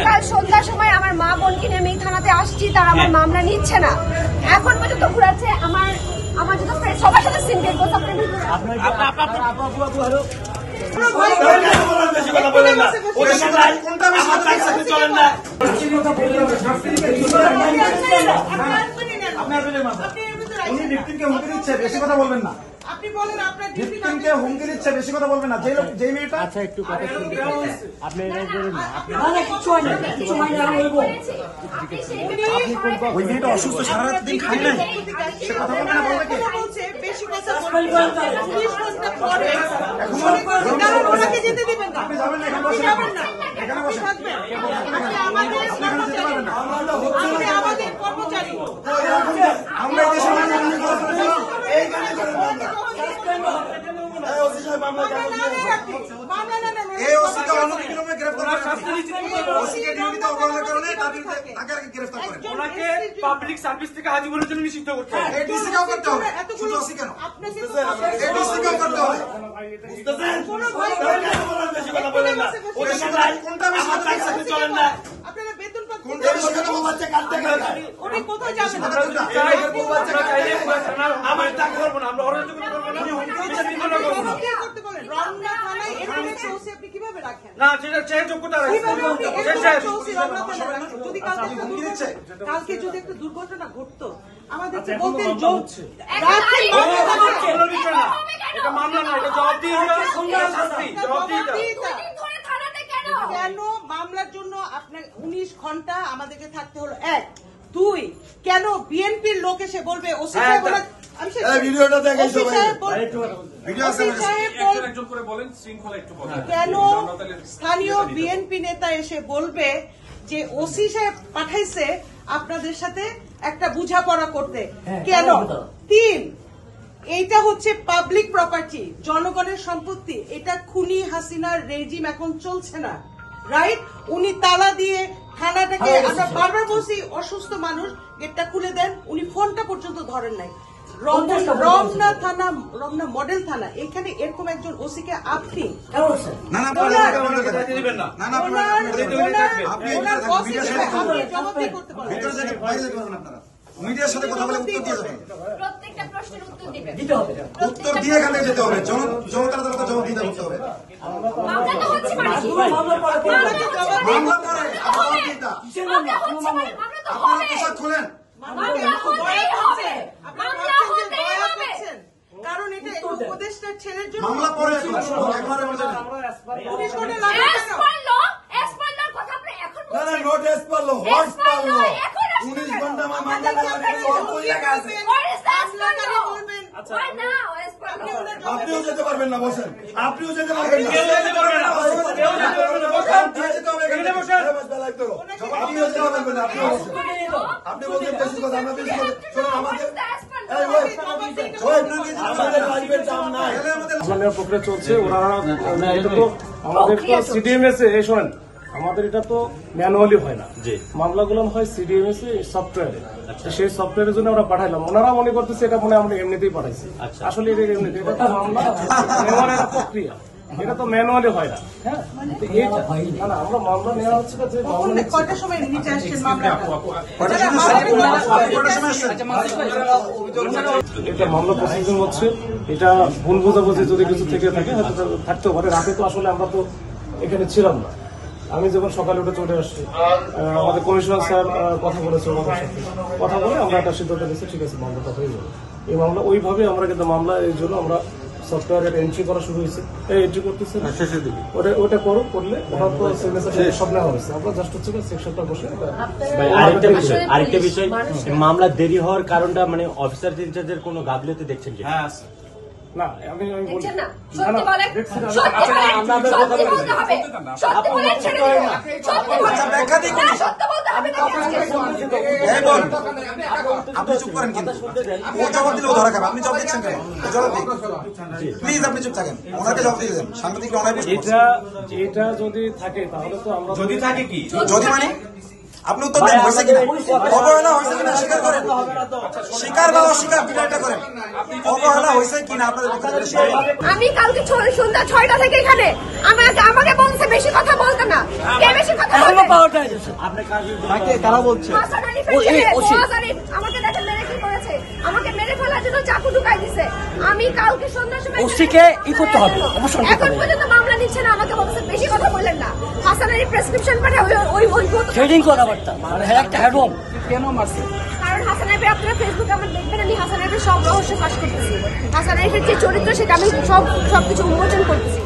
কাল সন্ধ্যার সময় আমার মা বোনকে নিয়ে আমি থানাতে আসছি, তারা আমার মামলা নিচ্ছে না। এখন পর্যন্ত ঘুরাচ্ছে আমার যত ফ্রেন্ড সবার সাথে সিনকেট করছে। বেশি কথা বলবেন না, আপনি বলেন আপনার ভিকটিমকে হুমকি দিচ্ছে, বেশি কথা বলবেন না। যে মেয়েটা আচ্ছা একটু কথা শুনতে আপনি এটাই বলেন না, আপনি ওই মেয়েটা অসুস্থ, সারা রাত দিন খাই নাই, সে কথা বলবে না। বলবে কি বেশি কথা বলবেন, 20 ঘন্টা পরে ওনাকে যেতে দিবেন না, আপনি যাবেন না, এখানে বসে এখানে বসে থাকবেন। আপনি আমাদের কর্মচারী, আমরা এই দেশের মানুষ এই গানে করেন এই ওসিকে অনতিবিলম্বে গ্রেফতার করেন। ওসিকে নিয়মিত অবহেলার কারণে তাকে গ্রেফতার করেন। ওনাকে পাবলিক সার্ভিস থেকে হাজিবুলের জন্য নিষিদ্ধ করতে হবে। এই ডিসিকেও করতে হবে, শুধু ওসি কেন, এই ডিসিকেও করতে হবে। বেশি কথা বলেন না, কোনটা বেশি কথা চলেন না। আপনারা বেতন পাচ্ছেন, কোনটা বেশি কথা বলছে কাটতে গেলে উনি কোথায় যাবেন? আমার টাকা করবো না, আমরা অরাজক করবো না, করতে বলেন রমনা থানায় এরকম একটা ওসি আপনি কিভাবে রাখেন? না সেটা চেয়ে যোগ্যতা রাখে। যদি কালকে যদি একটা দুর্ঘটনা ঘটতো আমাদেরকে বলতেন এটা মামলা না, এটা কেন মামলার জন্য আপনার 19 ঘন্টা আমাদেরকে থাকতে হলো? 1 2 কেন বিএনপির লোক এসে বলবে ওসি সাহেব ভিডিওটা দেখে কেন স্থানীয় বিএনপি নেতা এসে বলবে যে ওসি সাহেব পাঠাইছে আপনাদের সাথে একটা বুঝাপড়া করতে? কেন? 3 এইটা হচ্ছে পাবলিক প্রপার্টি, জনগণের সম্পত্তি, এটা খুনি হাসিনার রেজিম এখন চলছে না, রাইট? উনি তালা দিয়ে থানাটাকে, আমরা বারবার বলছি অসুস্থ মানুষ গেটটা খুলে দেন, উনি ফোনটা পর্যন্ত ধরেন নাই। রমনা থানা, রমনা মডেল থানা, এখানে এরকম একজন ওসিকে আপনি করতে পারেন। মিডিয়ার সাথে কথা বলে উত্তর দিয়ে যাবেন, প্রত্যেকটা প্রশ্নের উত্তর দিবেন, উত্তর দিয়ে এখানে যেতে হবে, জনতার দ্বারা জবাব দিতে হবে। মামলা তো হচ্ছে মানে মামলা করে মামলা তো আপনারা হবে, পোশাক খোলেন, মামলা হতেই হবে, মামলা হতেই হবে। কারণ এটা উপদেষ্টা ছেলের জন্য মামলা পরে একবারে কথা আপনি এখন না না নোট এস পারলো হোয়াটস পারলো 19 ঘন্টা মামলা আপনিও যেতে পারবেন না, বসেন, আপনিও যেতে পারবেন না, আপনি বলছেন বেশি কথা, আমরা বেশি কথা শোনেন, আমাদের প্রক্রিয়া চলছে। ওরা আমাদের তো সিডিএমএস এ শোনেন, আমাদের এটা তো ম্যানুয়ালি হয় না, মামলাগুলো হয় সিডিএমএস সফটওয়্যারে। সেই সফটওয়্যারের জন্য আমরা পাঠাইলাম, ওনারা মনে করতেছে এটা মনে আমরা এমনিতেই পাঠাইছি। আসলে এটা এমনিতে, এটা তো মামলা নেওয়ার একটা প্রক্রিয়া, এটা তো ম্যানুয়ালি হয় না। হ্যাঁ, না আমরা মামলা নেওয়া হচ্ছে যে কয়টার সময় নিচে আসছেন মামলাটা? এটা মামলা প্রসিডিং হচ্ছে, এটা ভুল বোঝাবুঝি যদি কিছু থেকে থাকে হয়তো থাকতেও পারে। রাতে তো আসলে আমরা তো এখানে ছিলাম না, আমি যখন সকালে উঠে চলে আসছি, আমাদের কমিশনার স্যার কথা বলেছে, ওনাদের সাথে কথা বলে আমরা একটা সিদ্ধান্ত নিচ্ছি, ঠিক আছে মামলাটা হয়ে যাবে। এই মামলা ওইভাবে আমরা কিন্তু মামলা, এই জন্য আমরা সফটওয়্যারের এন্ট্রি করা শুরু হয়েছে, এন্ট্রি করতেছে শেষের দিকে, ওটা করলে ওনার তো সিগনেচার সব নেওয়া হয়েছে, আমরা জাস্ট হচ্ছে সেকশনটা বসে। আরেকটা বিষয়, মামলা দেরি হওয়ার কারণটা মানে অফিসার ইনচার্জের কোনো গাফিলতি দেখছেন কি? না আমি বলি না, সত্যি বলেন, সত্যি বলতে হবে, সত্যি বলেন, ছেড়ে দিন, সত্যি বলেন, ব্যাখ্যা দিন, সত্যি বলতে হবে না। আপনি চুপ করেন, কিন্তু ও জবাব দিলে ও ধরা খাবে, আপনি জবাব দিচ্ছেন কেন? জবাব দিন প্লিজ, আপনি চুপ থাকেন, ওনাকে জবাব দিয়ে দেন। সাংবাদিক এটা যদি থাকে তাহলে তো আমরা, যদি থাকে কি, যদি মানে আপনি উত্তর দেন, হয়েছে কিনা? অবহেলা হয়েছে কিনা স্বীকার করেন। স্বীকার বা অস্বীকার দুটাইটা করেন। অবহেলা হয়েছে কিনা আপনাদের পক্ষ থেকে স্বীকার করেন। আমি কালকে সন্ধ্যা 6টা থেকে এখানে আমাকে বলছে বেশি কথা বলতে না। কে বেশি কথা বলবে? আপনি কার কারা বলছে? হাসান আলী ফওয়াজ আলী আমাকে দেখেন মেরে কি করেছে? আমাকে মেরে ফেলার জন্য চাকু ঢুকাই দিছে। আমি কালকে সন্ধ্যার সময় ওসিকে ই করতে হবে, অবশ্যই করতে এখন হবে। পর্যন্ত মামলা নিচ্ছে না, আমাকে বলছে বেশি কথা বললেন না। হাসান আলী প্রেসক্রিপশন পাঠায় ওই ট্রেডিং কথাবার্তা মানে একটা হেডম কারণ হাসান আলী আপনারা ফেসবুকে আমার দেখবেন, আমি হাসান আলীর সব রহস্য ফাঁস করতেছি। হাসান আলীর যে চরিত্র সেটা আমি সবকিছু উন্মোচন করতেছি।